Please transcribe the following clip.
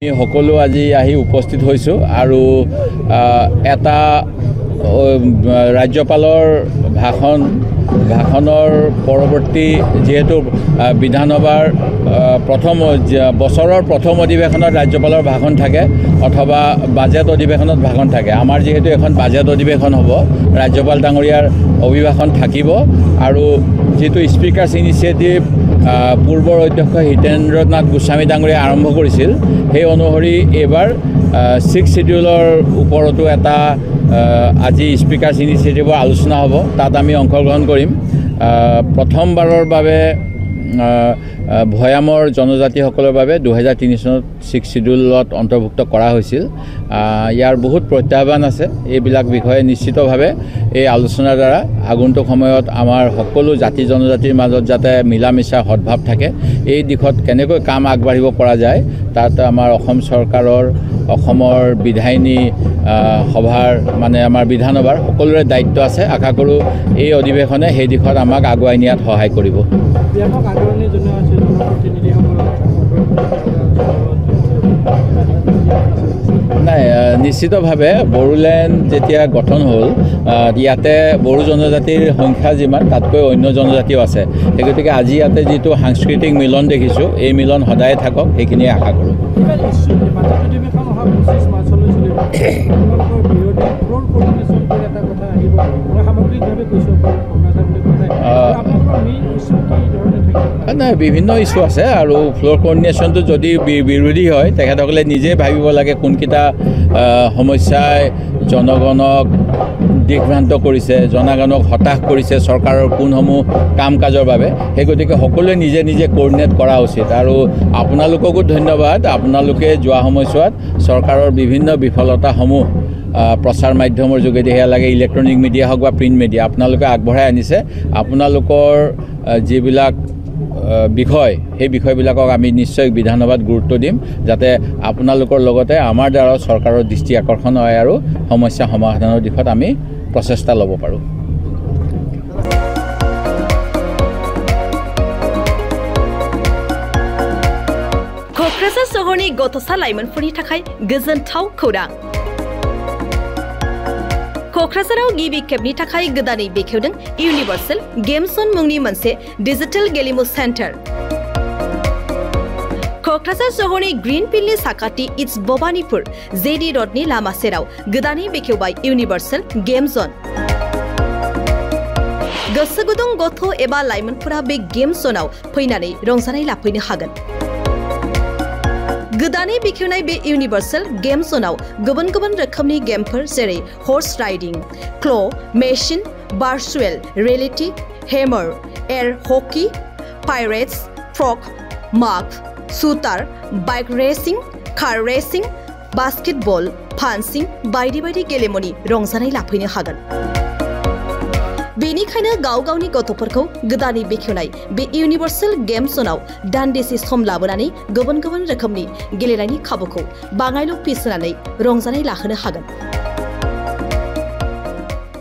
সকলো আজি আহি উপস্থিত হৈছো আৰু এটা ৰাজ্যপালৰ ভাষণৰ পৰৱৰ্তী যেহেতু বিধানসভাৰ বছৰৰ প্ৰথম অধিৱেশনত ৰাজ্যপালৰ ভাষণ থাকে অথবা বাজেট অধিৱেশনত ভাষণ থাকে। আমাৰ যেহেতু এখন বাজেট অধিৱেশন হ'ব, ৰাজ্যপাল ডাঙৰীয়াৰ অভিভাষণ থাকিব আৰু যেহেতু স্পিকাৰ্ছ ইনিচিয়েটিভ পূৰ্বৰ অধ্যক্ষ হিতেন্দ্ৰ নাথ গোস্বামী ডাঙৰীয়াই আৰম্ভ কৰিছিল, সেই অনুসৰি এইবাৰ 6 শিডিউলৰ ওপৰতো এটা আজি স্পিকাৰ্ছ ইনিচিয়েটিভৰ আলোচনা হ'ব। তাত আমি অংশগ্ৰহণ কৰিম। প্ৰথমবাৰৰ বাবে ভৈয়ামৰ জনজাতিসকলৰ বাবে 2003 চনত 6 শিডিউলত অন্তৰ্ভুক্ত কৰা হৈছিল। ইয়াৰ বহুত প্ৰত্যাহ্বান আছে। এইবিলাক বিষয়ে নিশ্চিতভাৱে এই আলোচনাৰ দ্বাৰা আগন্তুক সময়ত আমাৰ সকলো জাতি জনজাতিৰ মাজত যাতে মিলা মিছা সদ্ভাৱ থাকে, এই দিশত কেনেকৈ কাম আগবাঢ়িব পৰা যায়, তাত আমাৰ অসম চৰকাৰৰ অসমৰ বিধায়িনী সভাৰ আমাৰ বিধানসভাৰ সকলোৰে দায়িত্ব আছে। আশা কৰোঁ এই অধিৱেশনে সেই দিশত আমাক আগুৱাই নিয়াত সহায় কৰিব। নাই, নিশ্চিতভাৱে বড়োলেণ্ড যেতিয়া গঠন হ'ল, ইয়াতে বড়ো জনজাতিৰ সংখ্যা যিমান তাতকৈ অন্য জনজাতিও আছে। সেই গতিকে আজি ইয়াতে যিটো সাংস্কৃতিক মিলন দেখিছোঁ, এই মিলন সদায় থাকক, সেইখিনিয়ে আশা কৰোঁ। নাই, বিভিন্ন ইছ্যু আছে আৰু ফ্ল'ৰ কৰ্ডিনেশ্যনটো যদি বিৰোধী হয়, তেখেতসকলে নিজে ভাবিব লাগে কোনকেইটা সমস্যাই জনগণক দিগভ্ৰান্ত কৰিছে, জনগণক হতাশ কৰিছে চৰকাৰৰ কোনসমূহ কাম কাজৰ বাবে। সেই গতিকে সকলোৱে নিজে নিজে কৰ্ডিনেট কৰা উচিত। আৰু আপোনালোককো ধন্যবাদ, আপোনালোকে যোৱা সময়ছোৱাত চৰকাৰৰ বিভিন্ন বিফলতাসমূহ প্ৰচাৰ মাধ্যমৰ যোগেদি, সেয়া লাগে ইলেক্ট্ৰনিক মিডিয়া হওক বা প্ৰিণ্ট মিডিয়া, আপোনালোকে আগবঢ়াই আনিছে। আপোনালোকৰ যিবিলাক বিষয়, সেই বিষয়বিলাকক আমি নিশ্চয় বিধানসভাত গুৰুত্ব দিম, যাতে আপোনালোকৰ লগতে আমাৰ দ্বাৰাও চৰকাৰৰ দৃষ্টি আকৰ্ষণ হয় আৰু সমস্যা সমাধানৰ দিশত আমি প্ৰচেষ্টা ল'ব পাৰোঁ। क'क्राझार सहरनि गथ'सा लाइमोनफोरनि थाखाय गोजोनथाव खौरां। क'क्राझाराव गिबि खेबनि थाखाय गोदानै बेखेवदों इउनिभार्सेल गेम्स जन मुंनि मोनसे डिजिटेल गेलेमु सेन्टार। क'क्राझार सहरनि ग्रीन फिल्डनि साखाथि इट्स भबानिपुर जेडी रडनि लामा सेराव गोदानै बेखेवबाय इउनिभार्सेल गेम्स जन। गोसो गुदुं गथ' एबा लाइमोनफोरा बे गेम्स जनाव फैनानै रंजानाय लाफैनो हागोन। गोदानै बेखेवनाय बे इउनिभार्सेल गेम्स जनाव गुबुन गुबुन रोखोमनि गेमफोर जेरै horse riding, claw', machine, virtual reality, hammer, air hockey, pirates, frog, माग, shooter, bike racing, car racing, basketball, fencing बायदि बायदि गेलेमुनि रंजानाय लाफैनो हागोन। बेनिखायनो गाव गावनि गथ'फोरखौ गोदानै बेखेवनाय बे इउनिभार्सेल गेम्स जनाव दान्दिसे सम लाबोनानै गुबुन गुबुन रोखोमनि गेलेनायनि खाबुखौ बाङायल' फिस होनानै रंजानाय लाहोनो हागोन।